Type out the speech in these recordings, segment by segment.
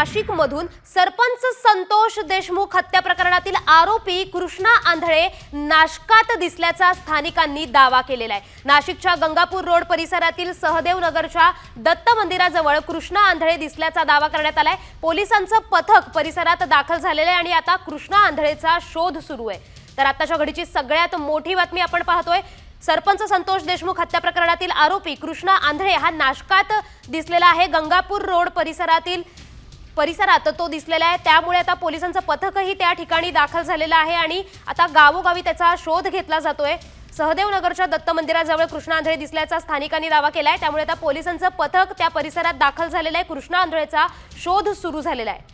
नाशिकमधून सरपंच संतोष देशमुख हत्या प्रकरणातील आरोपी कृष्णा आंधळे नाशकात दिसल्याचा स्थानिकांनी दावा केलेला आहे। नाशिकच्या गंगापूर रोड परिसरातील सहदेव नगरच्या दत्त मंदिराजवळ कृष्णा आंधळे दिसल्याचा दावा करण्यात आलाय। पोलिसांचं पथक परिसरात दाखल झालेलं आहे आणि आता कृष्णा आंधळेचा शोध सुरू आहे। तर आताच्या घडीची सगळ्यात मोठी बातमी आपण पाहतोय। सरपंच संतोष देशमुख हत्या प्रकरणातील आरोपी कृष्णा आंधळे हा नाशकात दिसलेला आहे। गंगापूर रोड परिसरात तो दिसलेला आहे। त्यामुळे आता पोलिसांचं पथकही त्या ठिकाणी दाखल झालेलं आहे आणि आता गावोगावी त्याचा शोध घेतला जातोय। सहदेव नगरच्या दत्त मंदिराजवळ कृष्णा आंधळे दिसल्याचा स्थानिकांनी दावा केलाय। त्यामुळे आता पोलिसांचं पथक त्या परिसरात दाखल झालेलं आहे। कृष्णा आंधळेचा शोध सुरू झालेला आहे।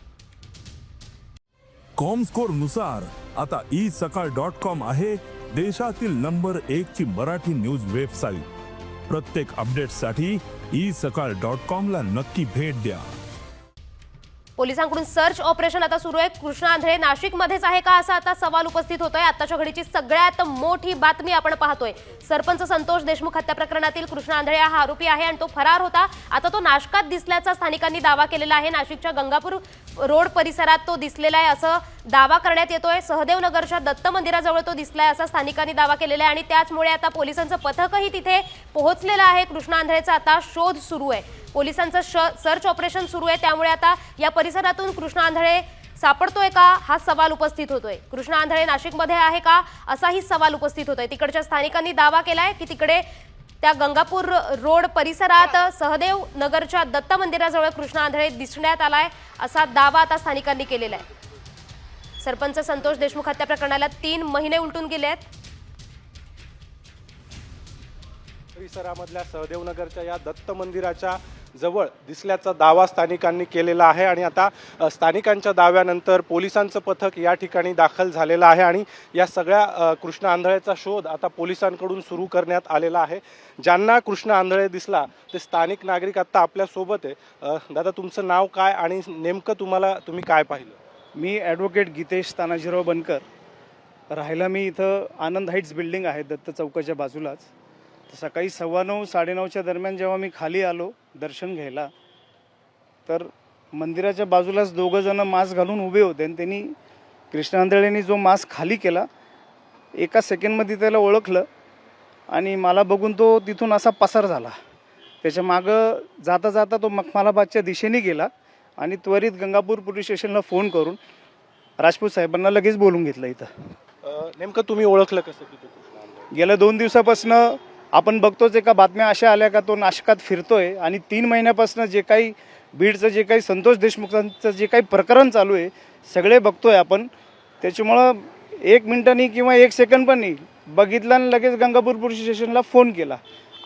कॉमस्कोर नुसार आता isakal.com आहे देशातील नंबर 1 ची मराठी न्यूज वेबसाईट। प्रत्येक अपडेटसाठी isakal.com ला नक्की भेट द्या। पोलिसांकडून सर्च ऑपरेशन आता सुरू आहे। कृष्णा आंधळे नाशिकमध्येच आहे का असा आता सवाल उपस्थित होतोय। आताच्या घडीची सगळ्यात मोठी बातमी आपण पाहतोय। सरपंच संतोष देशमुख हत्या प्रकरणातील कृष्णा आंधळे हा आरोपी आहे आणि तो फरार होता। आता तो नाशकात दिसल्याचा स्थानिकांनी दावा केलेला आहे। नाशिकच्या गंगापूर रोड परिसरात तो दिसलेला आहे असं दावा करण्यात येतोय। सहदेव नगरच्या दत्त मंदिराजवळ तो दिसलाय असा स्थानिकांनी दावा केलेला आहे आणि त्याचमुळे आता पोलिसांचं पथकही तिथे पोहोचलेलं आहे। कृष्णा आंधळेचा आता शोध सुरू आहे। पोलिसांचं सर्च ऑपरेशन सुरू आहे। त्यामुळे आता या परिसरातून कृष्णा आंधळे सापडतोय का हा सवाल उपस्थित होतोय। कृष्णा आंधळे नाशिकमध्ये आहे का असाही सवाल उपस्थित होतोय। तिकडच्या स्थानिकांनी दावा केलाय की तिकडे त्या गंगापूर रोड परिसरात सहदेव नगरच्या दत्त मंदिराजवळ कृष्णा आंधळे दिसण्यात आलाय असा दावा आता स्थानिकांनी केलेला आहे। सरपंच संतोष देशमुख हत्या प्रकरणाला 3 महिने उलटून गेले आहेत। परिसरामधल्या सहदेव नगरच्या या दत्त मंदिराच्या जवळ दिसल्याचा दावा स्थानिकांनी केलेला आहे आणि आता स्थानिकांच्या दाव्यानंतर पोलिसांचं पथक या ठिकाणी दाखल झालेलं आहे आणि या सगळ्या कृष्णा आंधळेचा शोध आता पोलिसांकडून सुरू करण्यात आलेला आहे। ज्यांना कृष्णा आंधळे दिसला ते स्थानिक नागरिक आता आपल्या सोबत आहे। दादा, तुमचं नाव काय आणि नेमकं तुम्ही काय पाहिलं? मी ॲडव्होकेट गीतेश तानाजीराव बनकर, राहायला मी इथं आनंद हाईट्स बिल्डिंग आहे दत्त चौकाच्या बाजूलाच। सकाळी 9:15 साडेनऊच्या दरम्यान जेव्हा मी खाली आलो दर्शन घ्यायला, तर मंदिराच्या बाजूलाच 2 जण मास्क घालून उभे होते आणि त्यांनी कृष्णा आंधळेंनी जो मास्क खाली केला, एका सेकंडमध्ये त्याला ओळखलं आणि मला बघून तो तिथून असा पसार झाला। त्याच्या मागं जाता जाता तो मखमालाबादच्या दिशेने गेला आणि त्वरित गंगापूर पोलीस स्टेशनला फोन करून राजपूत साहेबांना लगेच बोलून घेतलं। इथं नेमकं तुम्ही ओळखलं कसं की तो कृष्णा आंधळे? गेल्या 2 दिवसापासून आपण बघतोच एका बातम्या अशा आल्या का तो नाशकात फिरतोय आणि 3 महिन्यापासून जे काही बीडचं जे काही संतोष देशमुखांचं जे काही प्रकरण चालू आहे सगळे बघतोय आपण। त्याच्यामुळं 1 मिनिटांनी किंवा 1 सेकंड पण नाही बघितलं आणि लगेच गंगापूर पोलीस स्टेशनला फोन केला।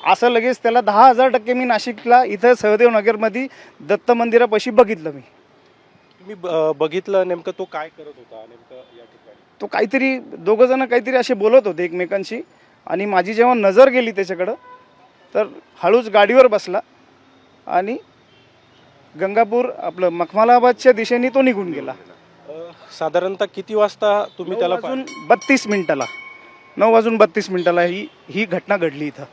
असं लगेच त्याला 10,000% मी नाशिकला इथं सहदेव नगरमध्ये दत्त मंदिरापाशी बघितलं। मी तुम्ही बघितलं नेमकं तो काय करत होता नेमकं या ठिकाणी? तो काहीतरी 2 जण काहीतरी असे बोलत होते एकमेकांशी आणि माझी जेव्हा नजर गेली त्याच्याकडं तर हळूच गाडीवर बसला आणि गंगापूर आपलं मखमालाबादच्या दिशेने तो निघून गेला। साधारणतः किती वाजता तुम्ही त्याला 9:32 मिनिटाला ही घटना घडली इथं।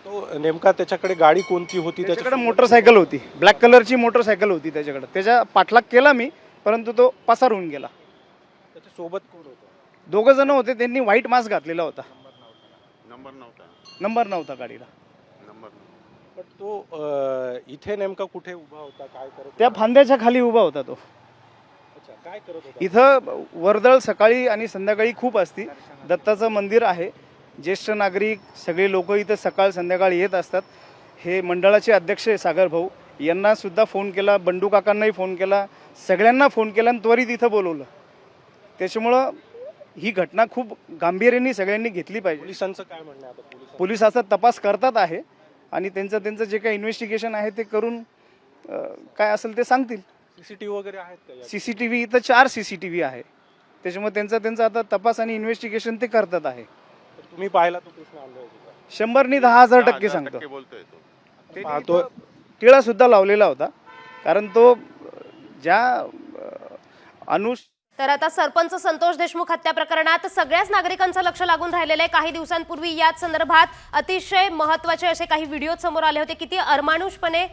तो नेमका त्याच्याकडे गाडी कोणती होती? त्याच्याकडे मोटरसायकल होती, ब्लॅक कलरची मोटरसायकल होती त्याच्याकडे। त्याच्या पाठलाग केला मी, परंतु तो पसार होऊन गेला। त्याच्या सोबत कोण होतं? 2 जण होते, त्यांनी व्हाईट मास्क घातलेला होता। नंबर नव्हता गाडीला। पण तो इथे नेमका कुठे उभा होता, काय करत? त्या फांद्याच्या खाली उभा होता तो। अच्छा, काय करत होता? इथं वर्दळ सकाळी आणि संध्याकाळी खूप असते। दत्ताचं मंदिर आहे, ज्येष्ठ नागरिक सगळे लोक इथं सकाळ संध्याकाळ येत असतात। हे मंडळाचे अध्यक्ष सागर भाऊ यांना सुद्धा फोन केला, बंडू काकांनाही फोन केला, सगळ्यांना फोन केला आणि त्वरित इथं बोलवलं। त्याच्यामुळं ही घटना खूप गांभीर्याने सगळ्यांनी घेतली पाहिजे। पोलिसांचं काय म्हणणं आहे आता? पोलीस असा तपास करतात आहे आणि त्यांचं जे काही इन्व्हेस्टिगेशन आहे ते करून काय असेल ते सांगतील। सीसीटीव्ही वगैरे आहेत का? सीसीटीव्ही इथं 4 सीसीटीव्ही आहे, त्याच्यामुळे त्यांचा आता तपास आणि इन्व्हेस्टिगेशन ते करतात आहे। तुम्ही पाहिला तो कृष्णा आंधळे? 100नी 10,000% सांगतो। पाहतो टिळा सुद्धा लावलेला होता, कारण तो ज्या तर आता सरपंच संतोष देशमुख हत्या प्रकरणात सगळ्याच नागरिकांचं लक्ष लागून राहिलेलं आहे। काही दिवसांपूर्वी याच संदर्भात अतिशय महत्त्वाचे असे काही व्हिडिओ समोर आले होते। किती अमानुषपणे